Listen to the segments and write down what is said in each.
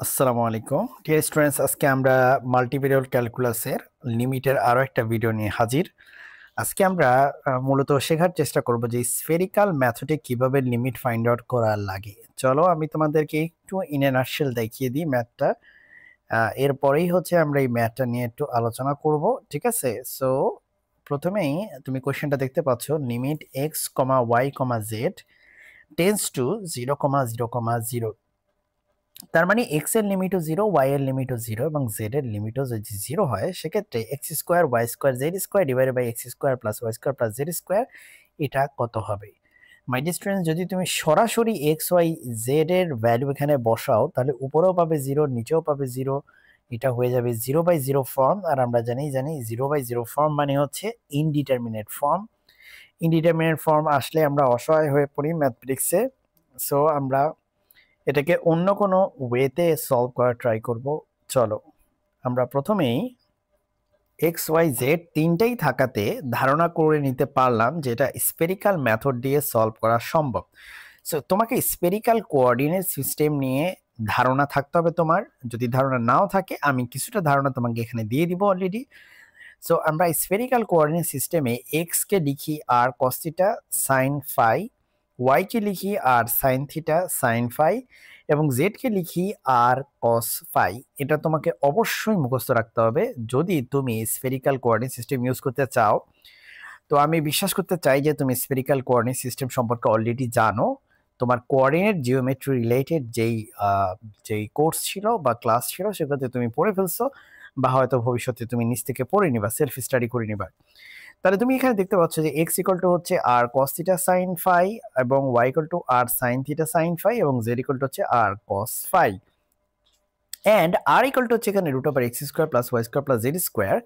আসসালামু আলাইকুম dear students, আজকে আমরা মাল্টিভেরিয়েবল ক্যালকুলাসের লিমিটের আরো একটা ভিডিও নিয়ে হাজির। আজকে আমরা মূলত শেখার চেষ্টা করব যে স্ফেরিক্যাল মেথডে কিভাবে লিমিট ফাইন্ড আউট করা লাগে। চলো আমি তোমাদেরকে একটু ইন এ নাটশেল দেখিয়ে দিই ম্যাথটা। এরপরেই হচ্ছে আমরা এই ম্যাথটা নিয়ে একটু আলোচনা করব, ঠিক আছে? সো প্রথমেই তুমি কোশ্চেনটা দেখতে পাচ্ছ, limit x comma y comma z tends to 0,0,0। তার মানে এক্স এর লিমিটও 0, ওয়াই এর লিমিটও 0 এবং জেড এর লিমিটও যদি 0 হয়, সেক্ষেত্রে x square y square z square divided by x square plus y square plus z square, এটা কত হবে? মাই ডিয়ার স্টুডেন্টস, যদি তুমি সরাসরি এক্স ওয়াই জেড এর ভ্যালু এখানে বসাও, তাহলে উপরেও পাবে 0, নিচেও পাবে 0। এটা হয়ে যাবে 0/0 ফর্ম। আর আমরা জানি 0/0 ফর্ম মানে হচ্ছে ইনডিটারমিনেট ফর্ম। ইনডিটারমিনেট ফর্ম আসলে আমরা অসহায় হয়ে পড়ি ম্যাথমেটিক্সে। সো আমরা এটাকে অন্য কোনো ওয়েতে সলভ করার ট্রাই করব। চলো আমরা প্রথমেই এক্স ওয়াই জেড তিনটেই থাকাতে ধারণা করে নিতে পারলাম যে এটা স্পেরিক্যাল মেথড দিয়ে সলভ করা সম্ভব। সো তোমাকে স্পেরিক্যাল কোঅর্ডিনেট সিস্টেম নিয়ে ধারণা থাকতে হবে তোমার। যদি ধারণা নাও থাকে, আমি কিছুটা ধারণা তোমাকে এখানে দিয়ে দিব অলরেডি। সো আমরা স্পেরিক্যাল কোঅর্ডিনেট সিস্টেমে এক্স কে লিখি r cos theta sine phi, y কে লিখি r sine theta sine phi এবং জেড কে লিখি আর কস ফাই। এটা তোমাকে অবশ্যই মুখস্থ রাখতে হবে যদি তুমি স্ফেরিক্যাল কোঅর্ডিনেট সিস্টেম ইউজ করতে চাও। তো আমি বিশ্বাস করতে চাই যে তুমি স্ফেরিক্যাল কোঅর্ডিনেট সিস্টেম সম্পর্কে অলরেডি জানো। তোমার কোঅর্ডিনেট জিওমেট্রি রিলেটেড যেই কোর্স ছিল বা ক্লাস ছিল, সেগুলোতে তুমি পড়ে ফেলছো, বা হয়তো ভবিষ্যতে তুমি নিজ থেকে পড়ে নিবা, সেলফ স্টাডি করে নিবা। তাহলে তুমি এখানে দেখতে পাচ্ছ যে এক্স ইকুয়াল টু হচ্ছে r cos theta sine phi এবং y equal to r sine theta sine phi এবং জেড ইকুয়াল টু হচ্ছে r cos phi and r equal to হচ্ছে এখানে root over x square plus y square plus z square.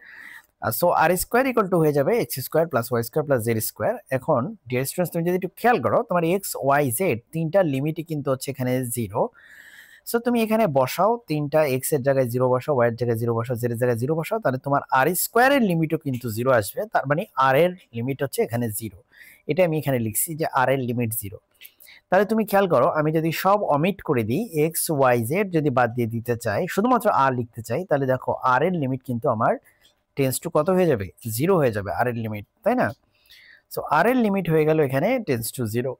So r square equal to হয়ে যাবে x square plus y square plus z square. এখন dear students, তুমি যদি একটু খেয়াল করো, তোমার এক্স ওয়াই জেড তিনটা লিমিটই কিন্তু হচ্ছে এখানে 0। সো তুমি এখানে বসাও, তিনটা এক্স এর জায়গায় 0 বসাও, ওয়াই এর জায়গায় 0 বসাও, জেড এর জায়গায় 0 বসাও, তাহলে তোমার আর স্কোয়ারের লিমিটও কিন্তু 0 আসবে। তার মানে আর এর লিমিট হচ্ছে এখানে 0। এটা আমি এখানে লিখছি যে আর এর লিমিট 0। তাহলে তুমি খেয়াল করো, আমি যদি সব অমিট করে দিই, এক্স ওয়াই জেড যদি বাদ দিয়ে দিতে চাই, শুধুমাত্র আর লিখতে চাই, তাহলে দেখো আর এর লিমিট কিন্তু আমার টেন্স টু কত হয়ে যাবে? 0 হয়ে যাবে আর এর লিমিট, তাই না? সো আর এর লিমিট হয়ে গেল এখানে টেন্স টু 0।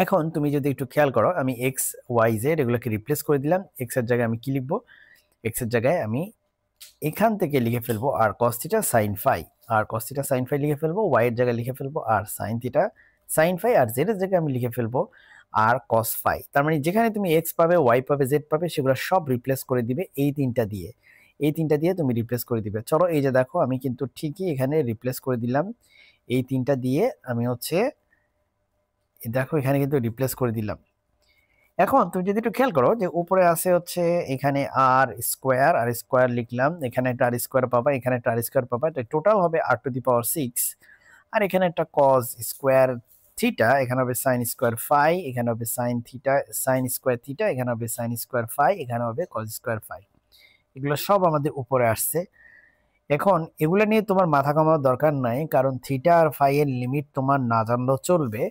এখন তুমি যদি একটু খেয়াল করো, আমি এক্স ওয়াই জেড এগুলোকে রিপ্লেস করে দিলাম। এক্স এর জায়গায় আমি কি লিখবো? এক্স এর জায়গায় আমি এখান থেকে লিখে ফেলবো আর কস থিটা সাইন ফাই, আর কস থিটা সাইন ফাই লিখে ফেলবো। ওয়াই এর জায়গায় লিখে ফেলবো আর সাইন থিটা সাইন ফাই, আর জেড এর জায়গায় আমি লিখে ফেলবো আর কস ফাই। তার মানে যেখানে তুমি এক্স পাবে, ওয়াই পাবে, জেড পাবে, সেগুলো সব রিপ্লেস করে দিবে এই তিনটা দিয়ে। এই তিনটা দিয়ে তুমি রিপ্লেস করে দিবে। চলো এই যে দেখো, আমি কিন্তু ঠিকই এখানে রিপ্লেস করে দিলাম এই তিনটা দিয়ে। আমি হচ্ছে দেখো এখানে কিন্তু রিপ্লেস করে দিলাম। এখন তুমি যদি একটু খেয়াল করো যে উপরে আছে হচ্ছে এখানে আর স্কোয়ার লিখলাম, এখানে একটা আর স্কোয়ার পাবা, এখানে একটা আর স্কোয়ার পাবা, এটা টোটাল হবে আর টু দি পাওয়ার 6। আর এখানে একটা কজ স্কোয়ার থিটা, এখানে হবে সাইন স্কোয়ার ফাই, এখানে হবে sign theta sine square theta, এখানে হবে সাইন স্কোয়ার ফাই, এখানে হবে কজ স্কোয়ার ফাই। এগুলো সব আমাদের উপরে আসছে। এখন এগুলো নিয়ে তোমার মাথা ঘামানোর দরকার নাই, কারণ থিটা আর ফাই এর লিমিট তোমার না জানলেও চলবে।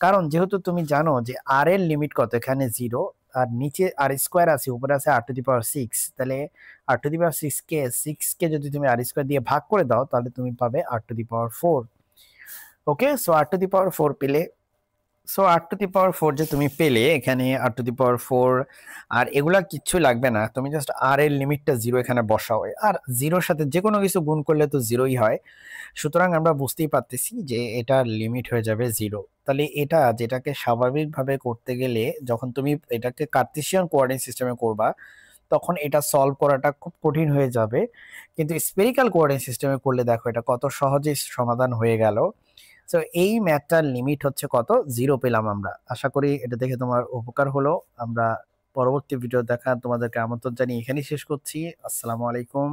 কারণ যেহেতু তুমি জানো যে আর এর লিমিট কত, এখানে 0, আর নিচে আর স্কোয়ার আছে, উপরে আছে আর টু দি পাওয়ার 6, তাহলে আর টু দি পাওয়ার 6 কে যদি তুমি আর স্কোয়ার দিয়ে ভাগ করে দাও, তাহলে তুমি পাবে r to the power 4। Okay, so r to the power 4 পেলে, so r to the power 4 যে তুমি পেলে, এখানে আর টু দি পাওয়ার 4 আর এগুলা কিচ্ছু লাগবে না, তুমি জাস্ট আর এর লিমিটটা 0 এখানে বসাও। আর 0-র সাথে যে কোনো কিছু গুণ করলে তো 0ই হয়। সুতরাং আমরা বুঝতেই পারতেছি যে এটার লিমিট হয়ে যাবে 0। তাহলে এটা যেটাকে স্বাভাবিকভাবে করতে গেলে, যখন তুমি এটাকে কার্টেসিয়ান কোঅর্ডিনেট সিস্টেমে করবা, তখন এটা সলভ করাটা খুব কঠিন হয়ে যাবে। কিন্তু স্ফেরিক্যাল কোঅর্ডিনেট সিস্টেমে করলে দেখো এটা কত সহজেই সমাধান হয়ে গেল। সো এই ম্যাথটার লিমিট হচ্ছে কত? 0 পেলাম আমরা। আশা করি এটা দেখে তোমার উপকার হলো। আমরা পরবর্তী ভিডিও দেখা তোমাদেরকে আমন্ত্রণ জানিয়ে এখানেই শেষ করছি। আসসালামু আলাইকুম।